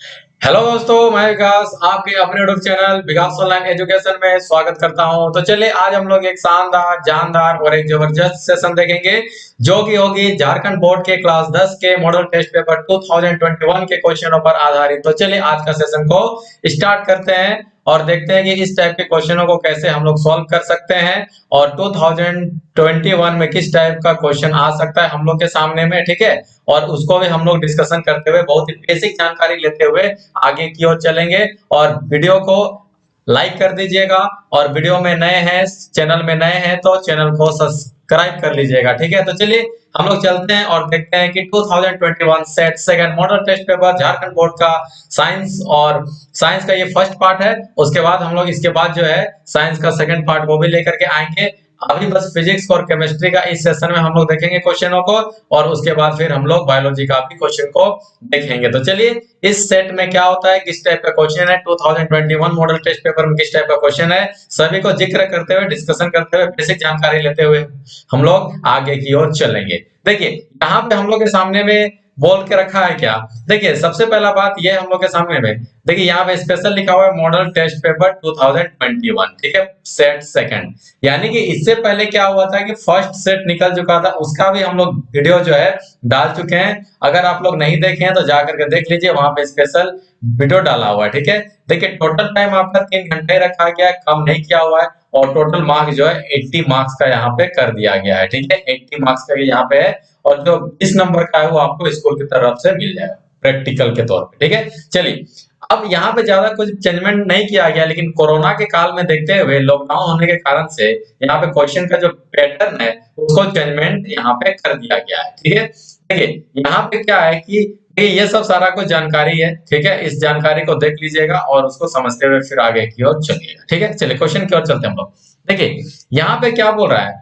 Hello दोस्तों, मैं विकास आपके अपने यूट्यूब चैनल विकास ऑनलाइन एजुकेशन में स्वागत करता हूं। तो चलिए आज हम लोग एक शानदार जानदार और एक जबरदस्त सेशन देखेंगे जो कि होगी झारखंड बोर्ड के क्लास 10 के मॉडल टेस्ट पेपर 2021 के क्वेश्चनों पर आधारित। तो चलिए आज का सेशन को स्टार्ट करते हैं और देखते हैं कि इस टाइप के क्वेश्चनों को कैसे हम लोग सॉल्व कर सकते हैं और 2021 में किस टाइप का क्वेश्चन आ सकता है हम लोग के सामने में, ठीक है। और उसको भी हम लोग डिस्कशन करते हुए बहुत ही बेसिक जानकारी लेते हुए आगे की ओर चलेंगे। और वीडियो को लाइक कर दीजिएगा और वीडियो में नए हैं, चैनल में नए हैं तो चैनल को सब्सक्राइब कर लीजिएगा, ठीक है। तो चलिए हम लोग चलते हैं और देखते हैं कि 2021 set second model test paper Jharkhand board का साइंस और साइंस का ये फर्स्ट पार्ट है। उसके बाद हम लोग इसके बाद जो है साइंस का सेकंड पार्ट वो भी लेकर के आएंगे। अभी बस फिजिक्स और केमिस्ट्री का इस सेशन में हम लोग देखेंगे क्वेश्चनों को और उसके बाद फिर हम लोग बायोलॉजी का भी क्वेश्चन को देखेंगे। तो चलिए इस सेट में क्या होता है, किस टाइप का क्वेश्चन है, 2021 मॉडल टेस्ट पेपर में किस टाइप का क्वेश्चन है, सभी को जिक्र करते हुए डिस्कशन करते हुए बेसिक जानकारी लेते हुए हम लोग आगे की ओर चलेंगे। देखिए यहाँ पे हम लोग के सामने में बोल के रखा है क्या। देखिए सबसे पहला बात ये हम लोग के सामने में देखिए यहाँ पे स्पेशल लिखा हुआ है मॉडल टेस्ट पेपर 2021, ठीक है, सेट सेकंड। यानी कि इससे पहले क्या हुआ था कि फर्स्ट सेट निकल चुका था, उसका भी हम लोग वीडियो जो है डाल चुके हैं। अगर आप लोग नहीं देखे हैं तो जाकर के देख लीजिए, वहां पे स्पेशल वीडियो डाला हुआ है, ठीक है। देखिए टोटल टाइम आपका 3 घंटे रखा गया है, कम नहीं किया हुआ है। और टोटल मार्क्स जो है 80 मार्क्स का यहाँ पे कर दिया गया है, ठीक है। 80 मार्क्स का यहाँ पे है और जो 20 नंबर का है वो आपको स्कूल की तरफ से मिल जाएगा प्रैक्टिकल के तौर पे, ठीक है। चलिए अब यहाँ पे ज्यादा कुछ चेंजमेंट नहीं किया गया, लेकिन कोरोना के काल में देखते हुए लॉकडाउन होने के कारण से यहाँ पे क्वेश्चन का जो पैटर्न है उसको चेंजमेंट यहाँ पे कर दिया गया है, ठीक है। देखिए यहाँ पे क्या है कि ये सब सारा कुछ जानकारी है, ठीक है। इस जानकारी को देख लीजिएगा और उसको समझते हुए फिर आगे की ओर चलिएगा, ठीक है। चलिए क्वेश्चन की ओर चलते हैं हम लोग। देखिए यहाँ पे क्या बोल रहा है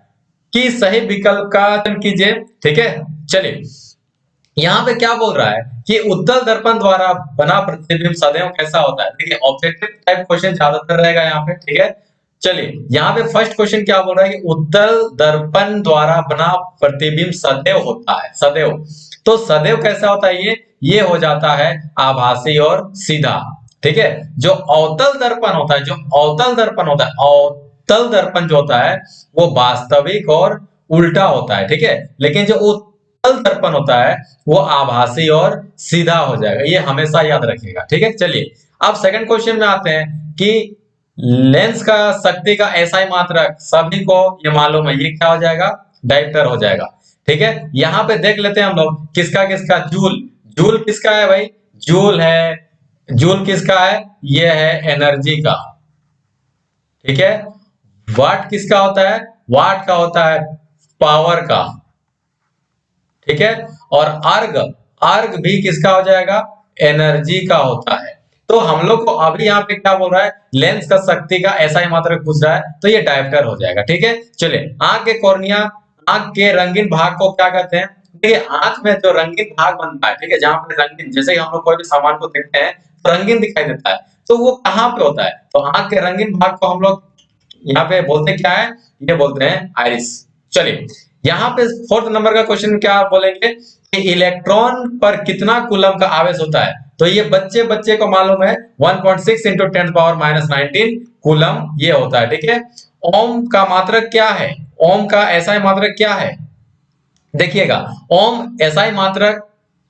कि सही विकल्प का चयन कीजिए, ठीक है। चलिए यहाँ पे क्या बोल रहा है कि उत्तल दर्पण द्वारा बना प्रतिबिंब सदैव कैसा होता है। देखिए ऑब्जेक्टिव टाइप क्वेश्चन ज्यादातर रहेगा यहाँ पे, ठीक है। चलिए यहाँ पे फर्स्ट क्वेश्चन क्या बोल रहा है कि उत्तल दर्पण द्वारा बना प्रतिबिंब सदैव होता है, सदैव। तो सदैव कैसा होता है, ये हो जाता है आभासी और सीधा, ठीक है। जो अवतल दर्पण होता है, जो अवतल दर्पण होता है, अवतल दर्पण जो होता है वो वास्तविक और उल्टा होता है, ठीक है। लेकिन जो उत्तल दर्पण होता है वो आभासी और सीधा हो जाएगा, ये हमेशा याद रखिएगा, ठीक है। चलिए अब सेकंड क्वेश्चन में आते हैं कि लेंस का शक्ति का एसआई मात्रक सभी को ये मालूम है, ये क्या हो जाएगा, डायप्टर हो जाएगा, ठीक है। यहाँ पे देख लेते हैं हम लोग किसका किसका, जूल। जूल किसका है भाई, जूल है। जूल किसका है, ये है एनर्जी का, ठीक है। वाट किसका होता है, वाट का होता है पावर का, ठीक है। और अर्ग, अर्ग भी किसका हो जाएगा, एनर्जी का होता है। तो हम लोग को अभी यहाँ पे क्या बोल रहा है, लेंस का शक्ति का ऐसा ही मात्रक पूछ रहा है, तो ये डायप्टर हो जाएगा, ठीक है। चलिए आंख के कॉर्निया, आंख के रंगीन भाग को क्या कहते हैं। देखिए आंख में जो रंगीन भाग बनता है, ठीक है, जहां पे रंगीन, जैसे हम लोग कोई भी सामान को देखते हैं तो रंगीन दिखाई देता है, तो वो कहाँ पे होता है, तो आंख के रंगीन भाग को हम लोग यहाँ पे बोलते क्या है, ये बोलते हैं आइरिस। चलिए यहाँ पे फोर्थ नंबर का क्वेश्चन क्या बोलेंगे कि इलेक्ट्रॉन पर कितना कूलम का आवेश होता है। तो ये बच्चे बच्चे को मालूम है 1.6 इंटू 10 पावर -19 कूलम ये होता है, ठीक है। ओम का मात्रक क्या है, ओम का एसआई मात्रक क्या है, देखिएगा ओम एसआई मात्रक,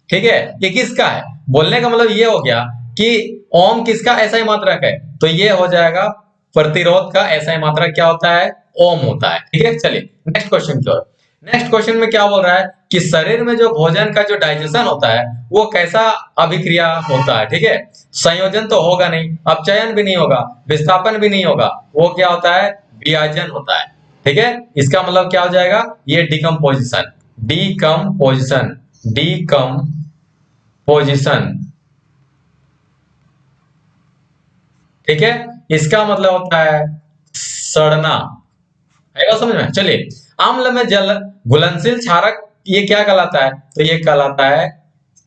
ठीक है। ये किसका है, बोलने का मतलब ये हो गया कि ओम किसका एसआई मात्रक है, तो ये हो जाएगा प्रतिरोध का एसआई मात्रक क्या होता है, ओम होता है, ठीक है। चलिए नेक्स्ट क्वेश्चन की ओर। नेक्स्ट क्वेश्चन में क्या बोल रहा है कि शरीर में जो भोजन का जो डाइजेशन होता है वो कैसा अभिक्रिया होता है, ठीक है। संयोजन तो होगा नहीं, अपचयन भी नहीं होगा, विस्थापन भी नहीं होगा, वो क्या होता है, विभाजन होता है, ठीक है। इसका मतलब क्या हो जाएगा, ये डिकम्पोजिशन, डिकम्पोजिशन, डिकम्पोजिशन, ठीक है। इसका मतलब होता है सड़ना, आएगा समझ में। चलिए अम्ल में जल घुलनशील क्षारक ये क्या कहलाता है, तो ये कहलाता है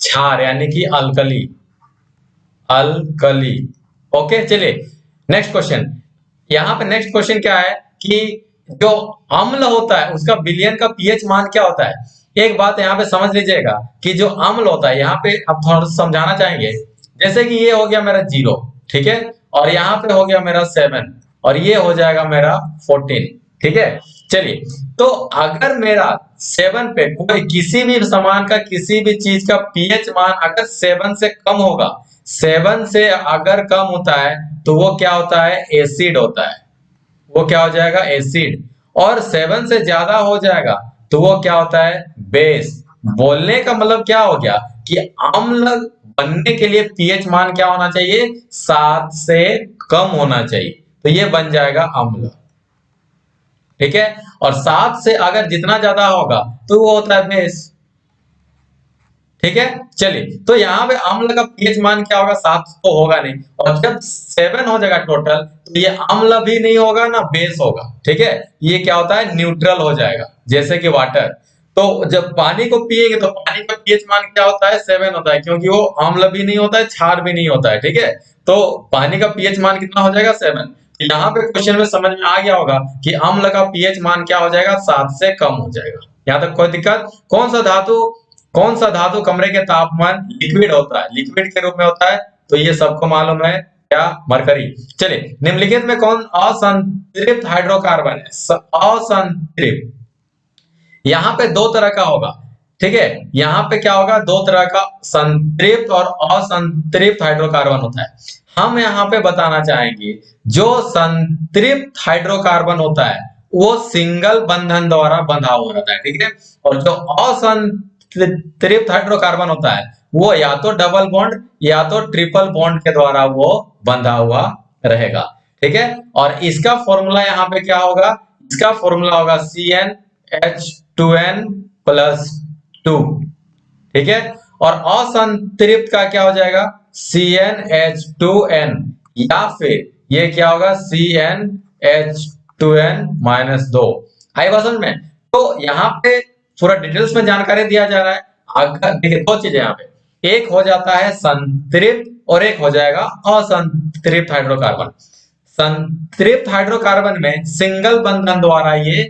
क्षार, यानी कि अल्कली, अल्कली, ओके। चलिए नेक्स्ट क्वेश्चन। यहाँ पे नेक्स्ट क्वेश्चन क्या है कि जो अम्ल होता है उसका विलयन का पीएच मान क्या होता है। एक बात यहाँ पे समझ लीजिएगा कि जो अम्ल होता है, यहाँ पे अब थोड़ा समझाना चाहेंगे। जैसे कि ये हो गया मेरा 0, ठीक है, और यहाँ पे हो गया मेरा 7 और ये हो जाएगा मेरा 14, ठीक है। चलिए, तो अगर मेरा 7 पे कोई किसी भी सामान का किसी भी चीज का पीएच मान अगर 7 से कम होगा, 7 से अगर कम होता है तो वो क्या होता है, एसिड होता है, वो क्या हो जाएगा, एसिड। और 7 से ज्यादा हो जाएगा तो वो क्या होता है, बेस। बोलने का मतलब क्या हो गया कि अम्ल बनने के लिए पीएच मान क्या होना चाहिए, 7 से कम होना चाहिए, तो ये बन जाएगा अम्ल, ठीक है। और 7 से अगर जितना ज्यादा होगा तो वो होता है बेस, ठीक है। चलिए, तो यहाँ पे अम्ल का पीएच मान क्या होगा, 7 तो होगा नहीं, और जब 7 हो जाएगा टोटल तो ये अम्ल भी नहीं होगा ना बेस होगा, ठीक है। ये क्या होता है, न्यूट्रल हो जाएगा, जैसे कि वाटर। तो जब पानी को पिएंगे तो पानी का पीएच मान क्या होता है, 7 होता है, क्योंकि वो अम्ल भी नहीं होता है, क्षार भी नहीं होता है, ठीक है। तो पानी का पीएच मान कितना हो जाएगा, 7। यहाँ पे क्वेश्चन में समझ में आ गया होगा कि अम्ल का पीएच मान क्या हो जाएगा, 7 से कम हो जाएगा। यहाँ तक कोई दिक्कत? कौन सा धातु कमरे के तापमान लिक्विड होता है, लिक्विड के रूप में होता है, तो ये सबको मालूम है, क्या, मरकरी। चलिए, निम्नलिखित में कौन असंतृप्त हाइड्रोकार्बन है, असंतृप्त। यहाँ पे दो तरह का होगा, ठीक है। यहाँ पे क्या होगा, दो तरह का संतृप्त और असंतृप्त हाइड्रोकार्बन होता है। हम यहाँ पे बताना चाहेंगे जो संतृप्त हाइड्रोकार्बन होता है वो सिंगल बंधन द्वारा बंधा हुआ रहता है, ठीक है। और जो असंतृप्त हाइड्रोकार्बन होता है वो या तो डबल बॉन्ड या तो ट्रिपल बॉन्ड के द्वारा वो बंधा हुआ रहेगा, ठीक है। और इसका फॉर्मूला यहाँ पे क्या होगा, इसका फॉर्मूला होगा CnH2n प्लस 2, ठीक है। और असंतृप्त का क्या हो जाएगा, CnH2n, या फिर ये क्या होगा, CnH2n माइनस 2। आई बात समझ में? तो यहाँ पे पूरा डिटेल्स में जानकारी दिया जा रहा है। अगर देखिए, दो चीजें यहाँ पे, एक हो जाता है संतृप्त और एक हो जाएगा असंतृप्त हाइड्रोकार्बन। संतृप्त हाइड्रोकार्बन में सिंगल बंधन द्वारा ये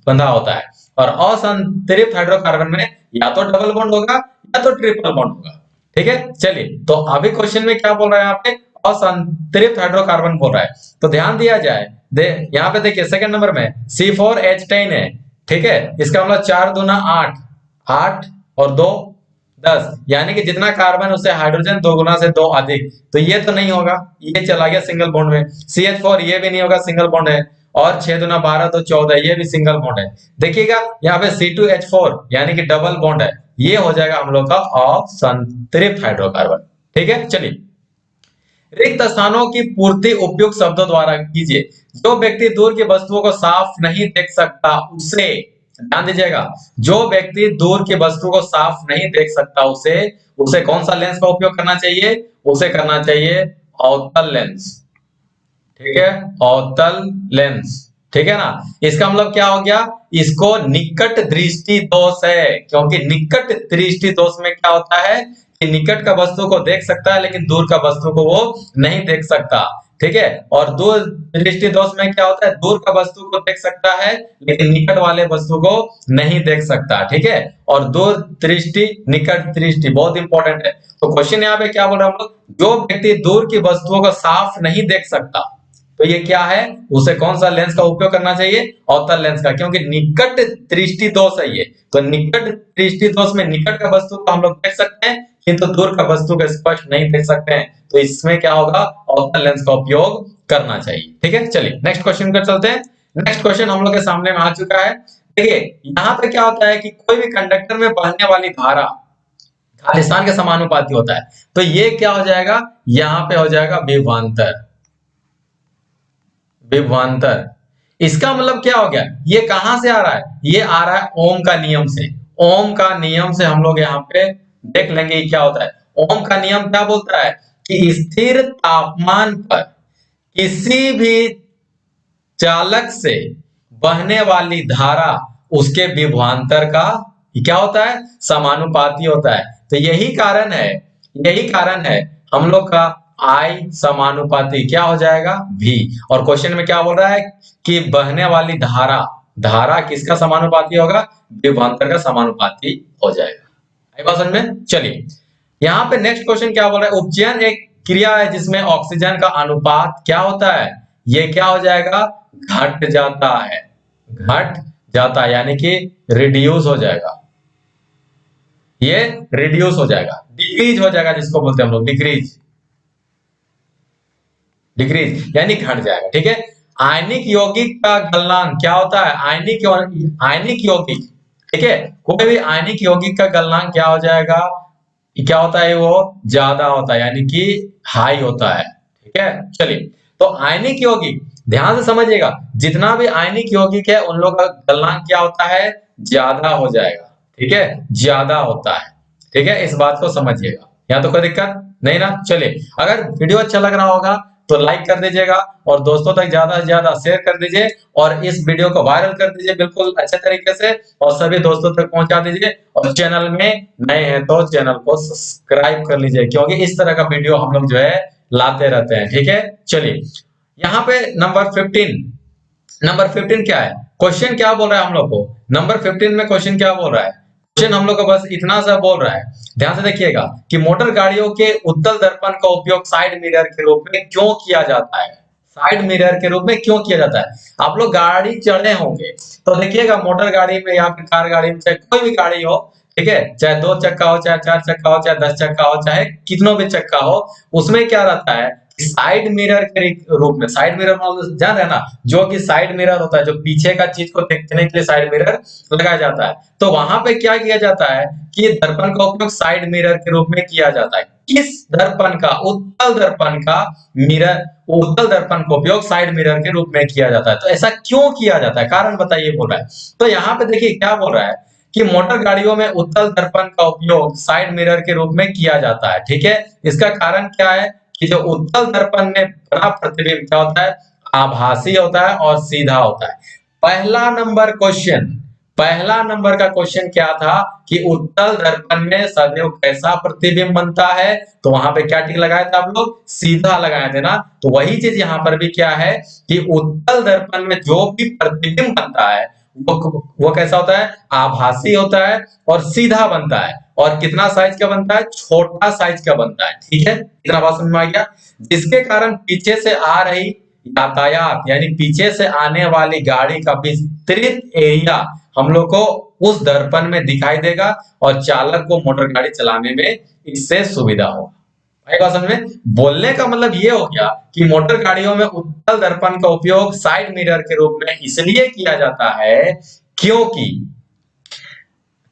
बंधा होता है, और असंतृप्त हाइड्रोकार्बन में या तो डबल बॉन्ड होगा या तो ट्रिपल बॉन्ड होगा, ठीक है। चलिए, तो अभी क्वेश्चन में क्या बोल रहा है, यहाँ पे असंतृप्त हाइड्रोकार्बन बोल रहा है, तो ध्यान दिया जाए। यहाँ पे देखिए सेकंड नंबर में C4H10 है, ठीक है। इसका मतलब 4 दूना 8, 8 और 2 10, यानी कि जितना कार्बन उससे हाइड्रोजन 2 गुना से 2 अधिक, तो ये तो नहीं होगा, ये चला गया सिंगल बॉन्ड में। CH4 ये भी नहीं होगा, सिंगल बॉन्ड है। और 6 दूना 12 तो 14, ये भी सिंगल बॉन्ड है। देखिएगा यहाँ पे C2H4 यानी कि डबल बॉन्ड है, ये हो जाएगा हम लोग का असंतृप्त हाइड्रोकार्बन, ठीक है। चलिए, रिक्त स्थानों की पूर्ति उपयुक्त शब्दों द्वारा कीजिए। जो व्यक्ति दूर की वस्तुओं को साफ नहीं देख सकता उसे, ध्यान दीजिएगा, जो व्यक्ति दूर की वस्तु को साफ नहीं देख सकता उसे उसे कौन सा लेंस का उपयोग करना चाहिए, उसे करना चाहिए अवतल लेंस, ठीक है, अवतल लेंस, ठीक है ना। इसका मतलब क्या हो गया, इसको निकट दृष्टि दोष है, क्योंकि निकट दृष्टि दोष में क्या होता है कि निकट का वस्तु को देख सकता है लेकिन दूर का वस्तु को वो नहीं देख सकता, ठीक है। और दूर दृष्टि दोष में क्या होता है, दूर का वस्तु को देख सकता है लेकिन निकट वाले वस्तु को नहीं देख सकता, ठीक है। और दूर दृष्टि निकट दृष्टि बहुत इंपॉर्टेंट है। तो क्वेश्चन यहाँ पे क्या बोल रहा है हम लोग, जो व्यक्ति दूर की वस्तुओं को साफ नहीं देख सकता तो ये क्या है, उसे कौन सा लेंस का उपयोग करना चाहिए, अवतल लेंस का, क्योंकि निकट दृष्टि दोष है ये। तो निकट दृष्टि दोष में निकट का वस्तु को हम लोग देख सकते हैं किंतु दूर का वस्तु को स्पष्ट नहीं देख सकते हैं, तो इसमें क्या होगा, अवतल लेंस का उपयोग करना चाहिए, ठीक है। चलिए नेक्स्ट क्वेश्चन पर चलते हैं। नेक्स्ट क्वेश्चन हम लोग के सामने में आ चुका है। देखिए, यहाँ पे क्या होता है कि कोई भी कंडक्टर में बहने वाली धारा खालिस्तान के समानुपाती होता है, तो ये क्या हो जाएगा, यहाँ पे हो जाएगा विभवांतर, विभवांतर। इसका मतलब क्या हो गया, ये कहां से आ रहा है, ये आ रहा है ओम का नियम से। ओम का नियम से हम लोग यहाँ पे देख लेंगे क्या होता है। ओम का नियम क्या बोलता है कि स्थिर तापमान पर किसी भी चालक से बहने वाली धारा उसके विभवांतर का क्या होता है, समानुपाती होता है। तो यही कारण है हम लोग का I समानुपाती क्या हो जाएगा, V। और क्वेश्चन में क्या बोल रहा है कि बहने वाली धारा, धारा किसका समानुपाती होगा, विभवांतर का समानुपाती हो जाएगा। आई बात समझ में? चलिए यहाँ पे नेक्स्ट क्वेश्चन क्या बोल रहा है, उपचयन एक क्रिया है जिसमें ऑक्सीजन का अनुपात क्या होता है, ये क्या हो जाएगा, घट जाता है, घट जाता है, यानी कि रिड्यूस हो जाएगा, ये रिड्यूस हो जाएगा, डिक्रीज हो जाएगा, जिसको बोलते हैं हम लोग डिक्रीज, डिक्रीज यानी घट जाएगा। ठीक है, आयनिक यौगिक का गलनांक क्या होता है, आयनिक यौगिक, ठीक है, कोई भी आयनिक यौगिक का गलनांक क्या हो जाएगा, क्या होता है, वो ज्यादा होता है, यानी कि हाई होता है। ठीक है, चलिए, तो आयनिक यौगिक ध्यान से समझिएगा, जितना भी आयनिक यौगिक है उन लोग का गलनांक क्या होता है, ज्यादा हो जाएगा। ठीक है, ज्यादा होता है। ठीक है, इस बात को समझिएगा, यहाँ तो कोई दिक्कत नहीं ना। चलिए, अगर वीडियो अच्छा लग रहा होगा तो लाइक कर दीजिएगा और दोस्तों तक ज्यादा से ज्यादा शेयर कर दीजिए और इस वीडियो को वायरल कर दीजिए बिल्कुल अच्छे तरीके से और सभी दोस्तों तक पहुंचा दीजिए। और चैनल में नए हैं तो चैनल को सब्सक्राइब कर लीजिए, क्योंकि इस तरह का वीडियो हम लोग जो है लाते रहते हैं। ठीक है, चलिए, यहाँ पे नंबर 15 क्या है, क्वेश्चन क्या बोल रहा है हम लोग को, नंबर 15 में क्वेश्चन क्या बोल रहा है, क्वेश्चन हम लोग को बस इतना सा बोल रहा है, ध्यान से देखिएगा कि मोटर गाड़ियों के उत्तल दर्पण का उपयोग साइड मिरर के रूप में क्यों किया जाता है, साइड मिरर के रूप में क्यों किया जाता है। आप लोग गाड़ी चढ़े होंगे तो देखिएगा मोटर गाड़ी में या फिर कार गाड़ी में, चाहे कोई भी गाड़ी हो, ठीक है, चाहे 2 चक्का हो, चाहे 4 चक्का हो, चाहे 10 चक्का हो, चाहे कितनों भी चक्का हो, उसमें क्या रहता है, साइड मिरर के रूप में, साइड मिरर जान रहे हैं ना, जो कि साइड मिरर होता है, जो पीछे का चीज को देखने के लिए साइड मिरर लगाया जाता है। तो वहां पे क्या किया जाता है कि दर्पण का उपयोग साइड मिरर के रूप में किया जाता है। किस दर्पण का, उत्तल दर्पण का मिरर, उत्तल दर्पण का उपयोग साइड मिरर के रूप में किया जाता है। तो ऐसा क्यों किया जाता है, कारण बताइए बोल रहा है। तो यहाँ पे देखिए क्या बोल रहा है कि मोटर गाड़ियों में उत्तल दर्पण का उपयोग साइड मिरर के रूप में किया जाता है। ठीक है, इसका कारण क्या है कि जो उत्तल दर्पण में बड़ा प्रतिबिंब क्या होता है, आभासी होता है और सीधा होता है। पहला नंबर का क्वेश्चन क्या था कि उत्तल दर्पण में सदैव कैसा प्रतिबिंब बनता है, तो वहां पे क्या टिक लगाए थे आप लोग, सीधा लगाए थे ना। तो वही चीज यहाँ पर भी क्या है कि उत्तल दर्पण में जो भी प्रतिबिंब बनता है वो कैसा होता है, आभासी होता है और सीधा बनता है। और कितना साइज का बनता है, छोटा साइज का बनता है। ठीक है, इतना बात समझ में आ गया, जिसके कारण पीछे से आ रही यातायात, यानी पीछे से आने वाली गाड़ी का विस्तृत एरिया हम लोग को उस दर्पण में दिखाई देगा और चालक को मोटर गाड़ी चलाने में इससे सुविधा होगा। आएगा समझ में, बोलने का मतलब ये हो गया कि मोटर गाड़ियों में उत्तल दर्पण का उपयोग साइड मिरर के रूप में इसलिए किया जाता है क्योंकि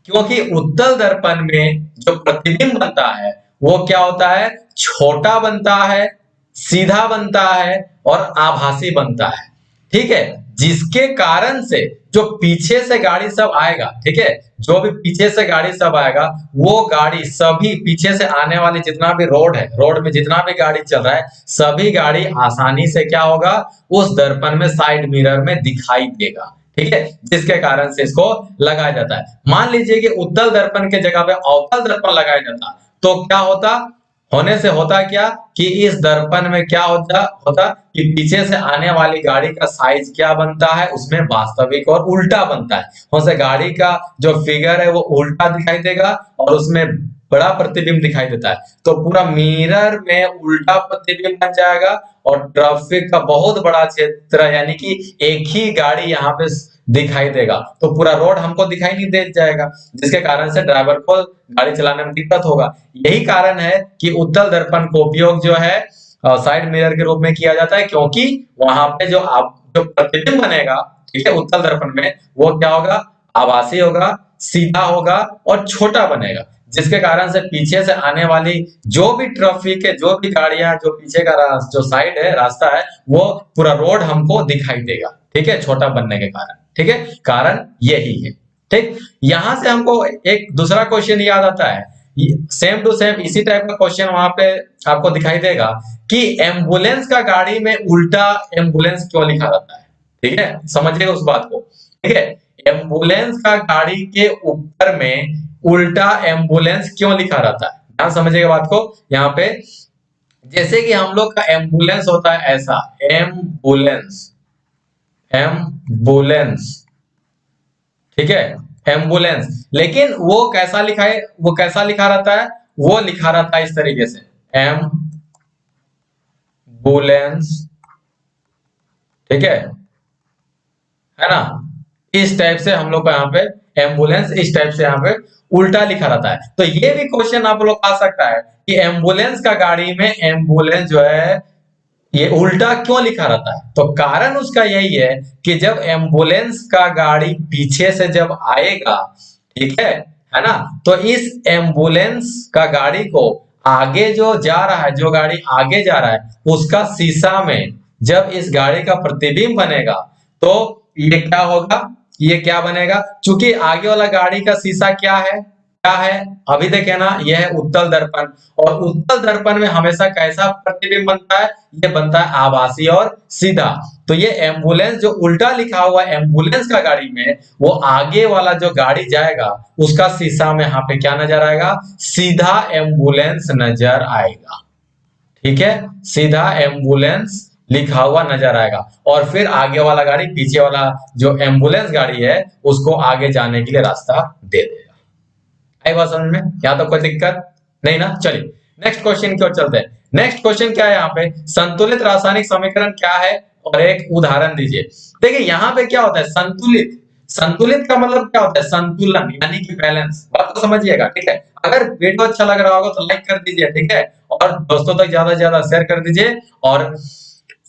क्योंकि उत्तल दर्पण में जो प्रतिबिंब बनता है वो क्या होता है, छोटा बनता है, सीधा बनता है और आभासी बनता है। ठीक है, जिसके कारण से जो पीछे से गाड़ी सब आएगा, ठीक है, जो भी पीछे से गाड़ी सब आएगा वो गाड़ी सभी पीछे से आने वाली जितना भी रोड है, रोड में जितना भी गाड़ी चल रहा है सभी गाड़ी आसानी से क्या होगा, उस दर्पण में साइड मिरर में दिखाई देगा। ठीक है, जिसके कारण से इसको लगाया जाता है। मान लीजिए कि उत्तल दर्पण के जगह पे अवतल दर्पण लगाया जाता तो क्या होता, होने से होता क्या कि इस दर्पण में क्या होता कि पीछे से आने वाली गाड़ी का साइज क्या बनता है, उसमें वास्तविक और उल्टा बनता है। हो गाड़ी का जो फिगर है वो उल्टा दिखाई देगा और उसमें बड़ा प्रतिबिंब दिखाई देता है। तो पूरा मिरर में उल्टा प्रतिबिंब बन जाएगा और ट्रैफिक का बहुत बड़ा क्षेत्र, यानी कि एक ही गाड़ी यहाँ पे दिखाई देगा तो पूरा रोड हमको दिखाई नहीं दे जाएगा, जिसके कारण से ड्राइवर को गाड़ी चलाने में दिक्कत होगा। यही कारण है कि उत्तल दर्पण का उपयोग जो है साइड मिरर के रूप में किया जाता है, क्योंकि वहां पे जो प्रतिबिंब बनेगा, ठीक है, उत्तल दर्पण में वो क्या होगा, आभासी होगा, सीधा होगा और छोटा बनेगा, जिसके कारण से पीछे से आने वाली जो भी ट्रैफिक है, जो भी गाड़ियां, जो पीछे का जो साइड है, रास्ता है, वो पूरा रोड हमको दिखाई देगा। ठीक है, छोटा बनने के कारण। ठीक है, कारण यही है। ठीक, यहां से हमको एक दूसरा क्वेश्चन याद आता है, सेम टू सेम इसी टाइप का क्वेश्चन वहां पे आपको दिखाई देगा कि एम्बुलेंस का गाड़ी में उल्टा एम्बुलेंस क्यों लिखा रहता है। ठीक है, समझिएगा उस बात को। ठीक है, एम्बुलेंस का गाड़ी के ऊपर में उल्टा एम्बुलेंस क्यों लिखा रहता है, ध्यान समझिएगा बात को। यहाँ पे जैसे कि हम लोग का एम्बुलेंस होता है ऐसा, एम्बुलेंस, एम्बुलेंस, ठीक है, एम्बुलेंस, लेकिन वो कैसा लिखा है, वो कैसा लिखा रहता है, वो लिखा रहता है इस तरीके से, एम्बुलेंस, ठीक है ना। इस टाइप से हम लोग को यहाँ पे एम्बुलेंस, इस टाइप से यहाँ पे उल्टा लिखा रहता है। तो ये भी क्वेश्चन आप लोग आ सकता है कि एम्बुलेंस का गाड़ी में एम्बुलेंस जो है ये उल्टा क्यों लिखा रहता है। तो कारण उसका यही है कि जब एम्बुलेंस का गाड़ी पीछे से जब आएगा, ठीक है ना, तो इस एम्बुलेंस का गाड़ी को आगे जो जा रहा है, जो गाड़ी आगे जा रहा है उसका शीशा में जब इस गाड़ी का प्रतिबिंब बनेगा तो ये क्या होगा, ये क्या बनेगा, चूंकि आगे वाला गाड़ी का शीशा क्या है, क्या है, अभी देखे ना, यह है उत्तल दर्पण। और उत्तल दर्पण में हमेशा कैसा प्रतिबिंब बनता है, ये बनता है आभासी और सीधा। तो ये एम्बुलेंस जो उल्टा लिखा हुआ है एम्बुलेंस का गाड़ी में, वो आगे वाला जो गाड़ी जाएगा उसका शीशा में यहाँ पे क्या नजर आएगा, सीधा एम्बुलेंस नजर आएगा, ठीक है, सीधा एम्बुलेंस लिखा हुआ नजर आएगा। और फिर आगे वाला गाड़ी पीछे वाला जो एम्बुलेंस गाड़ी है उसको आगे जाने के लिए रास्ता दे देगा। आई बात समझ में, यहाँ तो कोई दिक्कत नहीं ना। चलिए नेक्स्ट क्वेश्चन की ओर चलते हैं। नेक्स्ट क्वेश्चन क्या है, यहाँ पे संतुलित रासायनिक समीकरण क्या है और एक उदाहरण दीजिए। देखिए यहाँ पे क्या होता है, संतुलित, संतुलित का मतलब क्या होता है, संतुलन यानी कि बैलेंस, बात तो समझिएगा, ठीक है। अगर वीडियो अच्छा लग रहा होगा तो लाइक कर दीजिए, ठीक है, और दोस्तों तक ज्यादा से ज्यादा शेयर कर दीजिए, और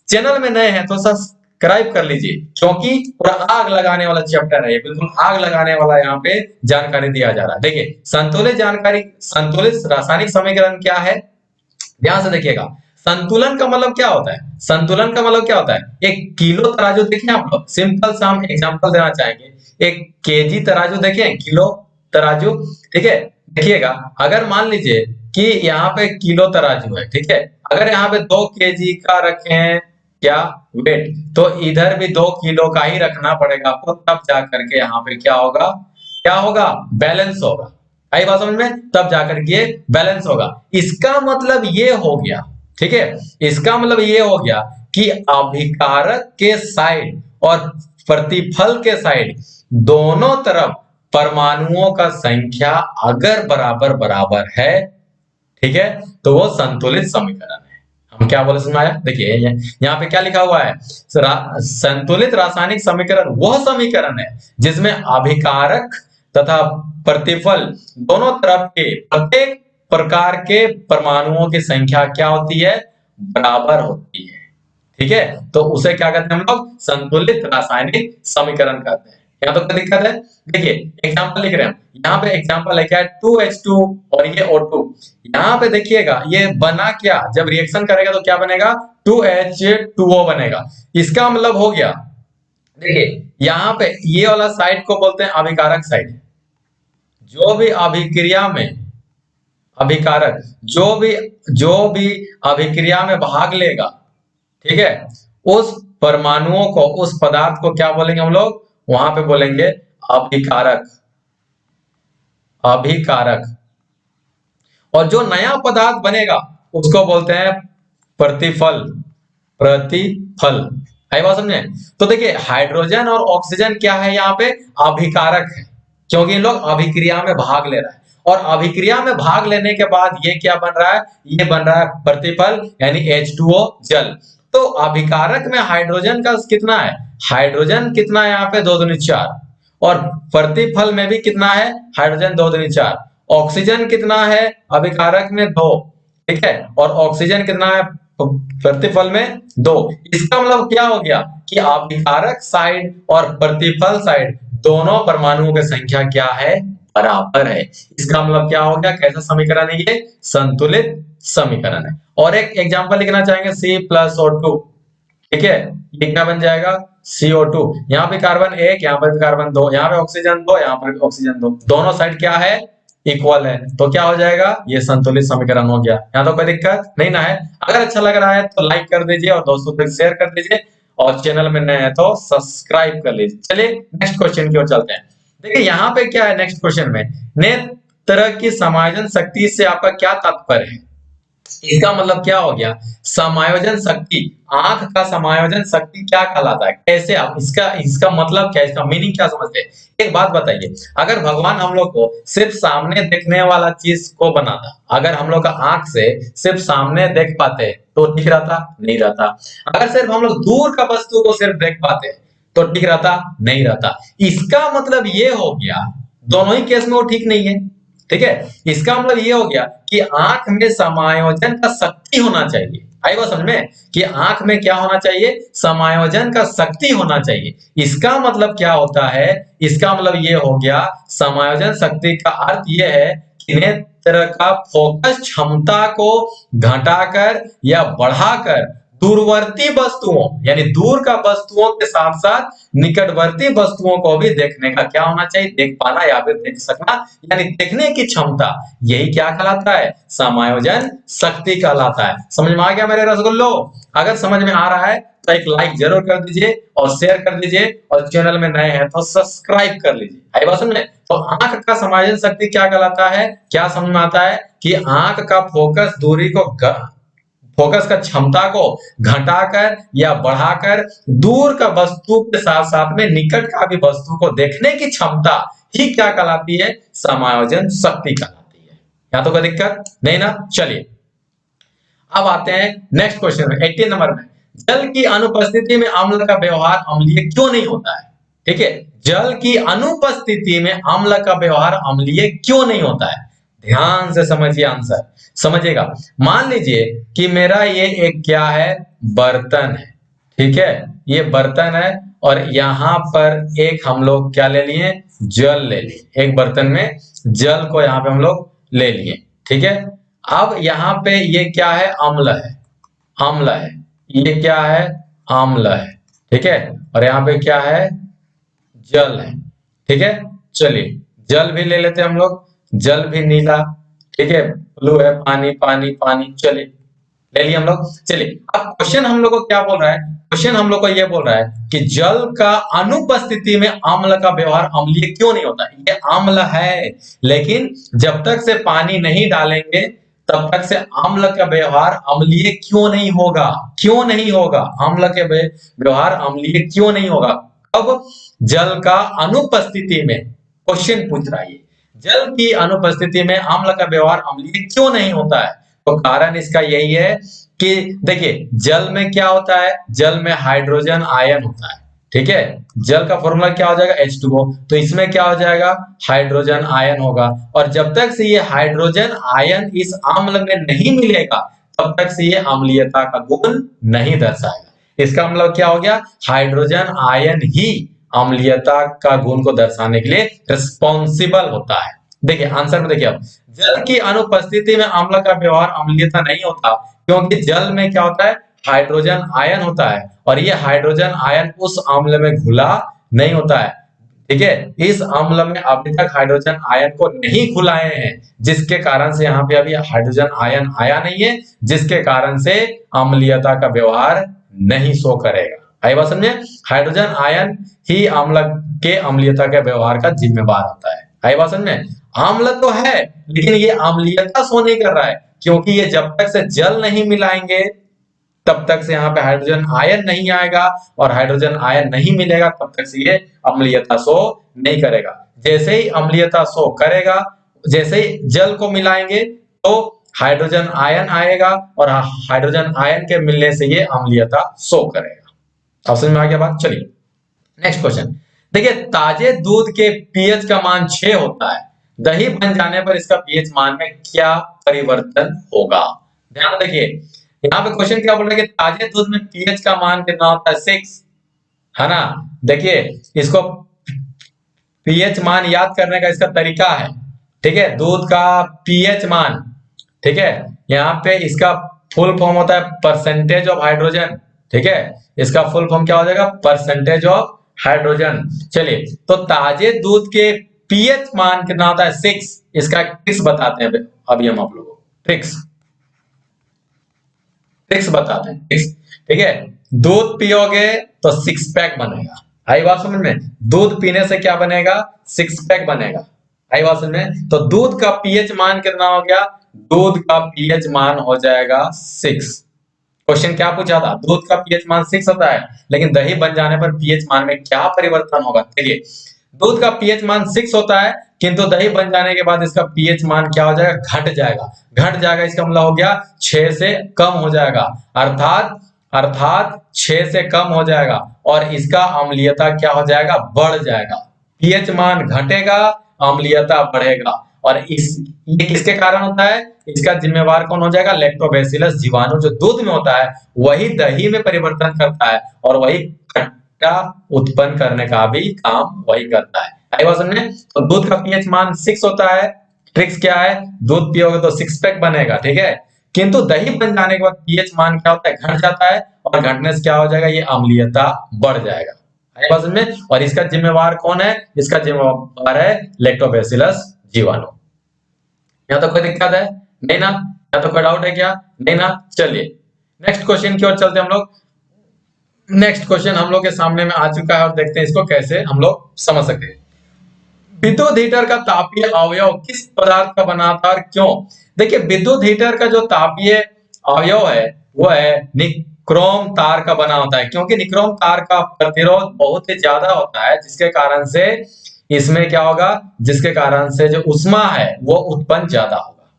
चैनल में नए हैं तो सब्सक्राइब कर लीजिए, क्योंकि पूरा आग लगाने वाला चैप्टर है, बिल्कुल आग लगाने वाला यहाँ पे जानकारी दिया जा रहा है। देखिए संतुलित जानकारी, संतुलित रासायनिक समीकरण क्या है, ध्यान से देखिएगा। संतुलन का मतलब क्या होता है, संतुलन का मतलब क्या होता है, एक किलो तराजू देखिए आप लोग, सिंपल सा हम एग्जांपल देना चाहेंगे, एक केजी तराजू देखिए, किलो तराजू, ठीक है। देखिएगा अगर मान लीजिए कि यहाँ पे किलो तराजू है, ठीक है, अगर यहाँ पे 2 केजी का रखें क्या वेट, तो इधर भी 2 किलो का ही रखना पड़ेगा आपको, तब जा करके यहाँ पे क्या होगा, क्या होगा, बैलेंस होगा। आई बात समझ में, तब जाकर के बैलेंस होगा। इसका मतलब ये हो गया, ठीक है, इसका मतलब ये हो गया कि अभिकारक के साइड और प्रतिफल के साइड दोनों तरफ परमाणुओं का संख्या अगर बराबर बराबर है, ठीक है, तो वो संतुलित समीकरण है। हम क्या बोले सुनाया, देखिए यहाँ पे क्या लिखा हुआ है, संतुलित रासायनिक समीकरण वह समीकरण है जिसमें अभिकारक तथा प्रतिफल दोनों तरफ के प्रत्येक प्रकार के परमाणुओं की संख्या क्या होती है, बराबर होती है, ठीक है। तो उसे क्या कहते हैं हम लोग, संतुलित रासायनिक समीकरण कहते हैं। यहाँ तो क्या दिक्कत है, देखिए एग्जांपल लिख रहे हैं, यहाँ पे एग्जांपल है क्या, 2H2 और ये O2। यहाँ पे देखिएगा ये बना क्या, जब रिएक्शन करेगा तो क्या बनेगा, 2H2O बनेगा। इसका मतलब हो गया, देखिए यहाँ पे ये वाला साइड को बोलते हैं अभिकारक साइड। जो भी अभिक्रिया में, अभिकारक जो भी अभिक्रिया में भाग लेगा, ठीक है, उस परमाणुओं को, उस पदार्थ को क्या बोलेंगे हम लोग, वहां पे बोलेंगे अभिकारक, अभिकारक। और जो नया पदार्थ बनेगा उसको बोलते हैं प्रतिफल, प्रतिफल। आई बात समझे। तो देखिए हाइड्रोजन और ऑक्सीजन क्या है, यहाँ पे अभिकारक है, क्योंकि इन लोग अभिक्रिया में भाग ले रहा है, और अभिक्रिया में भाग लेने के बाद ये क्या बन रहा है, ये बन रहा है प्रतिफल यानी H2O जल। तो अभिकारक में हाइड्रोजन का कितना है, हाइड्रोजन कितना है यहाँ पे 2 दूनी 4, और प्रतिफल में भी कितना है, हाइड्रोजन 2 दूनी 4, ऑक्सीजन कितना है अभिकारक में 2, ठीक है, और ऑक्सीजन कितना है प्रतिफल में 2। इसका मतलब क्या हो गया कि अभिकारक साइड और प्रतिफल साइड दोनों परमाणुओं की संख्या क्या है, बराबर है। इसका मतलब क्या हो गया, कैसा समीकरण है ये, संतुलित समीकरण है। और एक एग्जांपल लिखना चाहेंगे C+O2, ठीक है, ये क्या बन जाएगा, CO2। यहाँ पे कार्बन 1, यहाँ पर कार्बन 2, यहाँ पे ऑक्सीजन 2, यहाँ पर ऑक्सीजन 2, दोनों साइड क्या है, इक्वल है, तो क्या हो जाएगा, ये संतुलित समीकरण हो गया। यहाँ तो कोई दिक्कत नहीं ना है। अगर अच्छा लग रहा है तो लाइक कर दीजिए और दोस्तों तक शेयर कर दीजिए, और चैनल में नए हैं तो सब्सक्राइब कर लीजिए। चलिए नेक्स्ट क्वेश्चन की ओर चलते हैं। देखिए यहाँ पे क्या है, नेक्स्ट क्वेश्चन में नेत्र की समायोजन शक्ति से आपका क्या तात्पर्य है। इसका मतलब क्या हो गया, समायोजन शक्ति, आंख का समायोजन शक्ति क्या कहलाता है, कैसे आप इसका इसका मतलब क्या, इसका मीनिंग क्या समझते हैं। एक बात बताइए, अगर भगवान हम लोग को सिर्फ सामने देखने वाला चीज को बनाता, अगर हम लोग का आंख से सिर्फ सामने देख पाते तो ठीक रहता, नहीं रहता। अगर सिर्फ हम लोग दूर का वस्तु को सिर्फ देख पाते तो ठीक रहता, नहीं रहता। इसका मतलब ये हो गया दोनों ही केस में वो ठीक नहीं है। ठीक है, इसका मतलब ये हो गया कि आंख में समायोजन का शक्ति होना चाहिए। आई बात समझ में, कि आंख में क्या होना चाहिए, समायोजन का शक्ति होना चाहिए। इसका मतलब क्या होता है, इसका मतलब ये हो गया, समायोजन शक्ति का अर्थ ये है कि नेत्र का फोकस क्षमता को घटाकर या बढ़ाकर दूरवर्ती वस्तुओं, यानी दूर का वस्तुओं के साथ साथ निकटवर्ती वस्तुओं को भी देखने का क्या होना चाहिए, देख पाना या फिर देख सकना, यानी देखने की क्षमता, यही क्या कहलाता है, समायोजन शक्ति कहलाता है। समझ में आ गया मेरे रसगुल्लो? अगर समझ में आ रहा है तो एक लाइक जरूर कर दीजिए और शेयर कर दीजिए, और चैनल में नए हैं तो सब्सक्राइब कर लीजिए। आई बात समझ में? तो आंख का समायोजन शक्ति क्या कहलाता है, क्या समझ में आता है कि आंख का फोकस दूरी को फोकस का क्षमता को घटाकर या बढ़ाकर दूर का वस्तु के साथ साथ में निकट का भी वस्तु को देखने की क्षमता ही क्या कहलाती है, समायोजन शक्ति कहलाती है। यहाँ तो कोई दिक्कत नहीं ना? चलिए अब आते हैं नेक्स्ट क्वेश्चन में, 18 नंबर में, जल की अनुपस्थिति में अम्ल का व्यवहार अम्लीय क्यों नहीं होता है। ठीक है, जल की अनुपस्थिति में अम्ल का व्यवहार अम्लीय क्यों नहीं होता है। ध्यान से समझिए, आंसर समझिएगा। मान लीजिए कि मेरा ये एक क्या है, बर्तन है। ठीक है, ये बर्तन है और यहां पर एक हम लोग क्या ले लिए, जल ले लिए। एक बर्तन में जल को यहां पे हम लोग ले लिए। ठीक है, अब यहाँ पे ये क्या है, अम्ल है, अम्ल है। ये क्या है, अम्ल है। ठीक है, और यहाँ पे क्या है, जल है। ठीक है, चलिए जल भी ले लेते हैं हम लोग, जल भी नीला, ठीक है, ब्लू है, पानी पानी पानी, चलिए ले लिए हम लोग। चलिए अब क्वेश्चन हम लोग को क्या बोल रहा है, क्वेश्चन हम लोग को ये बोल रहा है कि जल का अनुपस्थिति में अम्ल का व्यवहार अम्लीय क्यों नहीं होता। ये अम्ल है, लेकिन जब तक से पानी नहीं डालेंगे तब तक से अम्ल का व्यवहार अम्लीय क्यों नहीं होगा, क्यों नहीं होगा, अम्ल के व्यवहार अम्लीय क्यों नहीं होगा। अब जल का अनुपस्थिति में क्वेश्चन पूछ रहा है, जल की अनुपस्थिति में अम्ल का व्यवहार अम्लीय क्यों नहीं होता है। तो कारण इसका यही है कि देखिए जल में क्या होता है, जल में हाइड्रोजन आयन होता है। ठीक है, जल का फॉर्मूला क्या हो जाएगा, H2O, तो इसमें क्या हो जाएगा, हाइड्रोजन आयन होगा। और जब तक से ये हाइड्रोजन आयन इस अम्ल में नहीं मिलेगा तब तक से ये अम्लीयता का गुण नहीं दर्शाएगा। इसका मतलब क्या हो गया, हाइड्रोजन आयन ही अम्लीयता का गुण को दर्शाने के लिए रिस्पॉन्सिबल होता है। देखिए आंसर में देखिए, अब जल की अनुपस्थिति में अम्ल का व्यवहार अम्लीयता नहीं होता, क्योंकि जल में क्या होता है, हाइड्रोजन आयन होता है, और ये हाइड्रोजन आयन उस अम्ल में घुला नहीं होता है। ठीक है, इस अम्ल में अभी तक हाइड्रोजन आयन को नहीं घुलाए हैं, जिसके कारण से यहाँ पे अभी हाइड्रोजन आयन आया नहीं है, जिसके कारण से अम्लीयता का व्यवहार नहीं शो करेगा। आई बात समझे, हाइड्रोजन आयन ही अम्ल के अम्लीयता के व्यवहार का जिम्मेवार होता है। आई बात समझ में, अम्ल तो है लेकिन ये अम्लीयता शो नहीं कर रहा है, क्योंकि ये जब तक से जल नहीं मिलाएंगे तब तक से यहाँ पे हाइड्रोजन आयन नहीं आएगा, और हाइड्रोजन आयन नहीं मिलेगा तब तक से ये अम्लीयता शो नहीं करेगा। जैसे ही अम्लीयता शो करेगा, जैसे ही जल को मिलाएंगे तो हाइड्रोजन आयन आएगा, और हाइड्रोजन आयन के मिलने से ये अम्लीयता शो करेगा। अब समझ में आ गया बात? चलिए नेक्स्ट क्वेश्चन देखिए, ताजे दूध के पीएच का मान 6 होता है, दही बन जाने पर इसका पीएच मान में क्या परिवर्तन होगा। ध्यान देखिए, यहाँ पे क्वेश्चन क्या बोल रहा है कि ताजे दूध में पीएच का मान कितना होता है, 6, है ना। देखिए इसको पीएच मान याद करने का इसका तरीका है। ठीक है, दूध का पीएच मान, ठीक है, यहाँ पे इसका फुल फॉर्म होता है परसेंटेज ऑफ हाइड्रोजन। ठीक है, इसका फुल फॉर्म क्या हो जाएगा, परसेंटेज ऑफ हाइड्रोजन। चलिए तो ताजे दूध के पीएच मान कितना होता है, 6। इसका ट्रिक्स बताते हैं अभी हम आप लोगों को, ट्रिक्स ट्रिक्स बताते हैं, ट्रिक्स। ठीक है, दूध पियोगे तो 6 पैक बनेगा। आई बात समझ में, दूध पीने से क्या बनेगा, 6 पैक बनेगा। आई बात समझ में, तो दूध का पीएच मान कितना हो गया, दूध का पीएच मान हो जाएगा 6। क्वेश्चन क्या पूछा था, दूध का पीएच मान 6 होता है, लेकिन दही बन जाने पर पीएच मान में क्या परिवर्तन होगा। देखिए दूध का पीएच मान 6 होता है, किंतु दही बन जाने के बाद इसका पीएच मान क्या हो जाएगा, घट जाएगा। घट जाएगा इसका मतलब हो गया 6 से कम हो जाएगा, अर्थात अर्थात 6 से कम हो जाएगा और इसका अम्लीयता क्या हो जाएगा, बढ़ जाएगा। पीएच मान घटेगा, अम्लीयता बढ़ेगा। और ये किसके कारण होता है, इसका जिम्मेवार कौन हो जाएगा, लैक्टोबैसिलस जीवाणु जो दूध में होता है वही दही में परिवर्तन करता है और वही खट्टा उत्पन्न करने का भी काम वही करता है। आई बात समझ में। तो दूध का पीएच मान 6 होता है। ट्रिक्स क्या है, दूध पियोगे तो सिक्स पैक बनेगा, ठीक है। किंतु दही बन जाने के बाद पीएच मान क्या होता है, घट जाता है और घटने से क्या हो जाएगा, ये अम्लीयता बढ़ जाएगा। आई बात समझ में। और इसका जिम्मेवार कौन है, इसका जिम्मेवार है लैक्टोबैसिलस जीवाणु। यहाँ तो कोई दिक्कत है नहीं ना, या तो कोई डाउट है क्या, नहीं ना। चलिए नेक्स्ट क्वेश्चन की ओर चलते हैं हम लोग। नेक्स्ट क्वेश्चन हम लोग के सामने में आ चुका है और देखते हैं इसको कैसे हम लोग समझ सकते हैं। विद्युत हीटर का तापीय अवयव किस पदार्थ का बना था और क्यों। देखिए विद्युत हीटर का जो तापीय अवयव है वो है निक्रोम तार का बना होता है, क्योंकि निक्रोम तार का प्रतिरोध बहुत ही ज्यादा होता है, जिसके कारण से इसमें क्या होगा, जिसके कारण से जो ऊष्मा है वो उत्पन्न ज्यादा होगा।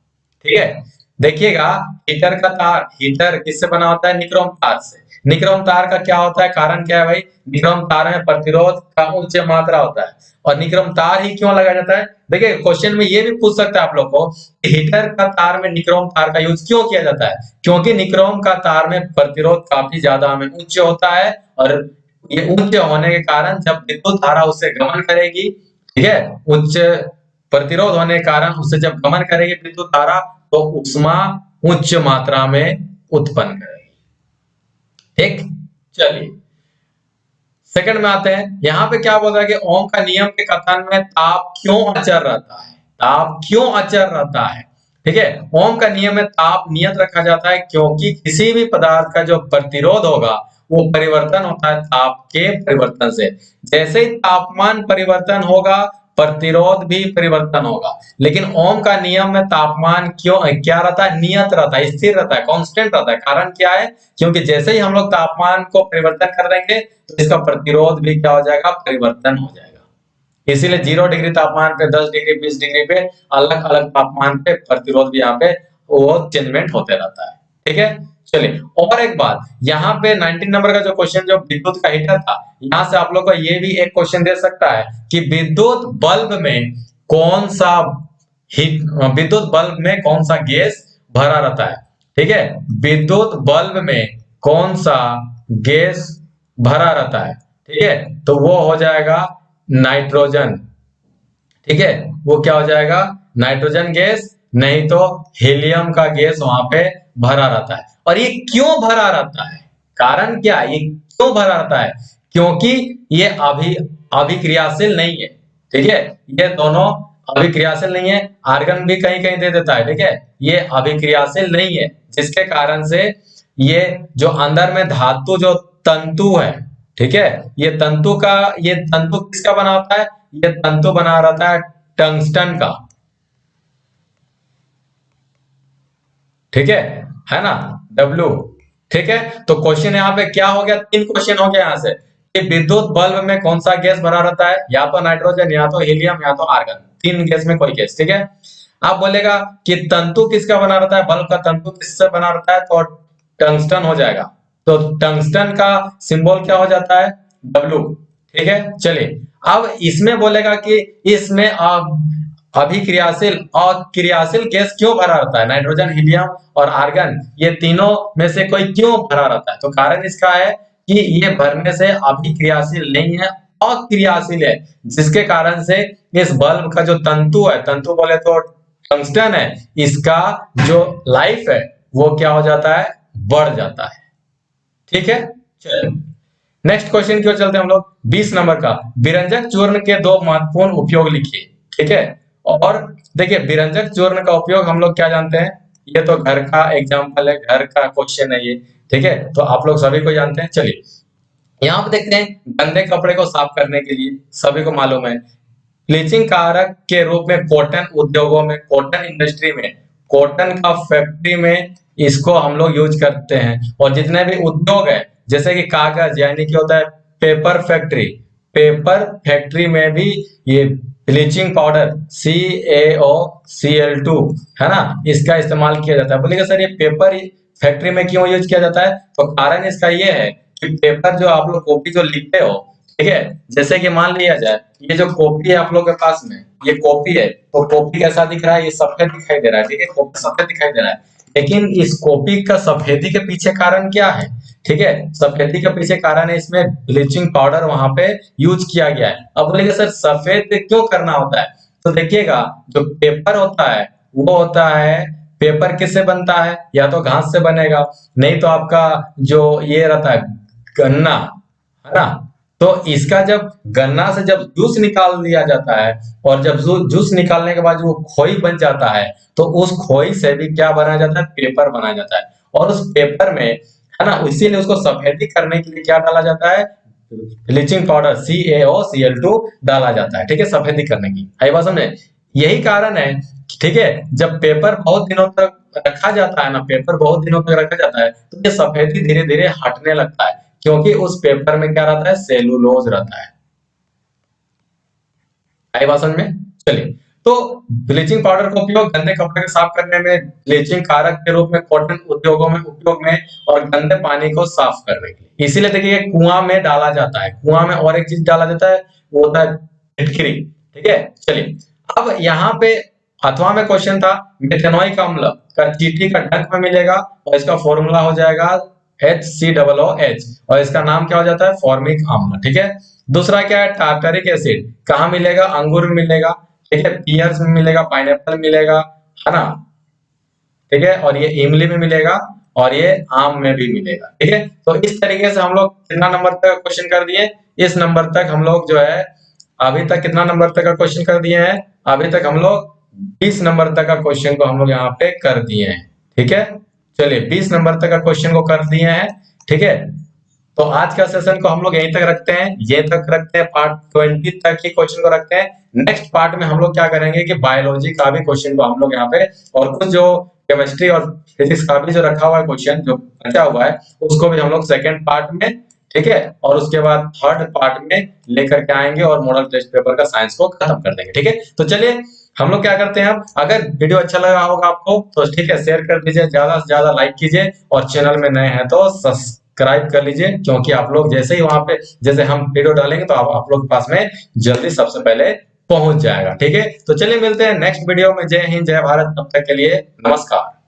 ठीक है, देखिएगा हीटर का तार, हीटर किससे बना होता है, निक्रोम तार से। निक्रोम तार का क्या होता है, कारण क्या है भाई, निक्रोम तार में प्रतिरोध का उच्च मात्रा होता है। और निक्रोम तार ही क्यों लगाया जाता है, देखिए क्वेश्चन में ये भी पूछ सकता है आप लोग को, हीटर का तार में निक्रोम तार का यूज क्यों किया जाता है, क्योंकि निक्रोम का तार में प्रतिरोध काफी ज्यादा में उच्च होता है और ये उच्च होने के कारण जब विद्युत धारा उससे गमन करेगी, ठीक है, उच्च प्रतिरोध होने के कारण उससे जब गमन करेगी विद्युत धारा तो ऊष्मा उच्च मात्रा में उत्पन्न करेगी। ठीक, चलिए सेकंड में आते हैं। यहां पे क्या बोल रहा है कि ओम का नियम के कथन में ताप क्यों अचर रहता है, ताप क्यों अचर रहता है। ठीक है, ओम का नियम में ताप नियत रखा जाता है क्योंकि किसी भी पदार्थ का जो प्रतिरोध होगा वो परिवर्तन होता है ताप के परिवर्तन से। जैसे ही तापमान परिवर्तन होगा प्रतिरोध भी परिवर्तन होगा। लेकिन ओम का नियम में तापमान क्यों क्या रहता है, नियत रहता है, स्थिर रहता है, कांस्टेंट रहता है। कारण क्या है, क्योंकि जैसे ही हम लोग तापमान को परिवर्तन कर देंगे तो इसका प्रतिरोध भी क्या हो जाएगा, परिवर्तन हो जाएगा। इसीलिए 0 डिग्री तापमान पे, 10 डिग्री, 20 डिग्री पे, अलग अलग तापमान पे प्रतिरोध भी यहाँ पे वो चेंजमेंट होते रहता है। ठीक है, चलिए और एक बात, यहाँ पे 19 नंबर का जो क्वेश्चन जो विद्युत का हीटर था, यहाँ से आप लोग को ये भी एक क्वेश्चन दे सकता है कि विद्युत बल्ब में कौन सा विद्युत बल्ब में कौन सा गैस भरा रहता है। ठीक है, विद्युत बल्ब में कौन सा गैस भरा रहता है, ठीक है, तो वो हो जाएगा नाइट्रोजन। ठीक है, वो क्या हो जाएगा, नाइट्रोजन गैस, नहीं तो हीलियम का गैस वहां पे भरा रहता है। और ये क्यों भरा रहता है, कारण क्या, ये क्यों भरा रहता है, क्योंकि ये अभिक्रियाशील नहीं है। ठीक है, ये दोनों अभिक्रियाशील नहीं है, आर्गन भी कहीं कहीं दे देता है। ठीक है, ये अभिक्रियाशील नहीं है, जिसके कारण से ये जो अंदर में धातु जो तंतु है, ठीक है, ये तंतु किसका बना होता है, ये तंतु बना रहता है टंगस्टन का। ठीक है ना, डब्लू। ठीक है, तो क्वेश्चन यहाँ पे क्या हो गया, 3 क्वेश्चन हो गया यहाँ से कि विद्युत बल्ब में कौन सा गैस भरा रहता है, या तो नाइट्रोजन, या तो हीलियम, या तो आर्गन, 3 गैस में कोई गैस। ठीक है, आप बोलेगा कि तंतु किसका बना रहता है, बल्ब का तंतु किससे बना रहता है, तो टंगस्टन हो जाएगा। तो टंगस्टन का सिंबल क्या हो जाता है, डब्लू। ठीक है, चलिए अब इसमें बोलेगा कि इसमें अभिक्रियाशील और क्रियाशील गैस क्यों भरा रहता है, नाइट्रोजन, हीलियम और आर्गन, ये तीनों में से कोई क्यों भरा रहता है। तो कारण इसका है कि ये भरने से अभिक्रियाशील नहीं है, अक्रियाशील है, जिसके कारण से इस बल्ब का जो तंतु है, तंतु बोले तो टंगस्टन है, इसका जो लाइफ है वो क्या हो जाता है, बढ़ जाता है। ठीक है, चलिए नेक्स्ट क्वेश्चन की ओर चलते हैं हम लोग। 20 नंबर का, विरंजक चूर्ण के 2 महत्वपूर्ण उपयोग लिखिए। ठीक है, और देखिए विरंजक चूर्ण का उपयोग हम लोग क्या जानते हैं, ये तो घर का एग्जांपल है, घर का क्वेश्चन है ये। ठीक है, तो आप लोग सभी को जानते हैं। चलिए यहाँ पे देखते हैं, गंदे कपड़े को साफ करने के लिए सभी को मालूम है ब्लीचिंग कारक के रूप में कॉटन उद्योगों में, कॉटन इंडस्ट्री में कॉटन का फैक्ट्री में इसको हम लोग यूज करते हैं। और जितने भी उद्योग है जैसे कि कागज यानी कि होता है पेपर फैक्ट्री, पेपर फैक्ट्री में भी ये ब्लीचिंग पाउडर CaOCl2 है ना, इसका इस्तेमाल किया जाता है। बोलिएगा सर ये पेपर फैक्ट्री में क्यों यूज किया जाता है? तो कारण इसका ये है कि पेपर जो आप लोग कॉपी जो लिखते हो, ठीक है, जैसे कि मान लिया जाए ये जो कॉपी है आप लोग के पास में, ये कॉपी है, तो कॉपी कैसा दिख रहा है? ये सफेद दिखाई दे रहा है, ठीक है, कॉपी सफेद दिखाई दे रहा है। लेकिन इस कॉपी का सफेदी के पीछे कारण क्या है? ठीक है, सफेदी के पीछे कारण है इसमें ब्लीचिंग पाउडर वहां पे यूज किया गया है। अब बोलेंगे सर सफेद क्यों करना होता है? तो देखिएगा जो पेपर होता है वो होता है, पेपर किससे बनता है? या तो घास से बनेगा, नहीं तो आपका जो ये रहता है गन्ना, है ना, तो इसका जब गन्ना से जब जूस निकाल दिया जाता है और जब जूस निकालने के बाद वो खोई बन जाता है, तो उस खोई से भी क्या बनाया जाता है? पेपर बनाया जाता है। और उस पेपर में, है ना, इसीलिए उसको सफेदी करने के लिए क्या डाला जाता है? ब्लीचिंग पाउडर CaOCl2 डाला जाता है, ठीक है, सफेदी करने की। आई बात समझे? यही कारण है, ठीक है, जब पेपर बहुत दिनों तक रखा जाता है ना, पेपर बहुत दिनों तक रखा जाता है तो ये सफेदी धीरे धीरे हटने लगता है, क्योंकि उस पेपर में क्या रहता है? सेलुलोज रहता है। आई बात समझ में? चलिए, तो ब्लीचिंग पाउडर का उपयोग गंदे कपड़े को साफ करने में, ब्लीचिंग कारक के रूप में कॉटन उद्योगों में उपयोग में, और गंदे पानी को साफ करने के लिए। इसीलिए देखिए कुआं में डाला जाता है। कुआं में और एक चीज डाला जाता है, वो होता है फिटकरी, ठीक है। चलिए, अब यहाँ पे 8वां में क्वेश्चन था, मेथेनोइक अम्ल का चींटी का डंक में मिलेगा और इसका फॉर्मूला हो जाएगा HCOOH और इसका नाम क्या हो जाता है? फॉर्मिक अम्ल, ठीक है। दूसरा क्या है? टार्टरिक एसिड कहाँ मिलेगा? अंगूर में मिलेगा, ठीक है, पियर्स में मिलेगा, पाइनएप्पल में मिलेगा, है ना, ठीक है, और ये इमली में मिलेगा और ये आम में भी मिलेगा, ठीक है। तो इस तरीके से हम लोग कितना नंबर तक क्वेश्चन कर दिए? इस नंबर तक हम लोग जो है अभी तक कितना नंबर तक का क्वेश्चन कर दिए हैं? अभी तक हम लोग 20 नंबर तक का क्वेश्चन को हम लोग यहाँ पे कर दिए हैं, ठीक है। चलिए 20 नंबर तक का क्वेश्चन को कर दिए हैं, ठीक है। तो आज का सेशन को हम लोग यहीं तक रखते हैं, ये तक रखते हैं, पार्ट 20 तक ही क्वेश्चन को रखते हैं। नेक्स्ट पार्ट में हम लोग क्या करेंगे कि बायोलॉजी का भी क्वेश्चन को हम लोग यहाँ पे, और कुछ जो केमिस्ट्री और फिजिक्स का भी जो रखा हुआ है क्वेश्चन जो बचा हुआ है, उसको भी हम लोग सेकेंड पार्ट में, ठीक है, और उसके बाद थर्ड पार्ट में लेकर के आएंगे और मॉडल टेस्ट पेपर का साइंस को खत्म कर देंगे, ठीक है। तो चलिए हम लोग क्या करते हैं, अब अगर वीडियो अच्छा लगा होगा आपको तो ठीक है शेयर कर दीजिए, ज्यादा से ज्यादा लाइक कीजिए, और चैनल में नए हैं तो सब्सक्राइब कर लीजिए, क्योंकि आप लोग जैसे ही वहां पे जैसे हम वीडियो डालेंगे तो आप लोग के पास में जल्दी सबसे पहले पहुंच जाएगा, ठीक है। तो चलिए मिलते हैं नेक्स्ट वीडियो में। जय हिंद, जय भारत, तब तक के लिए नमस्कार।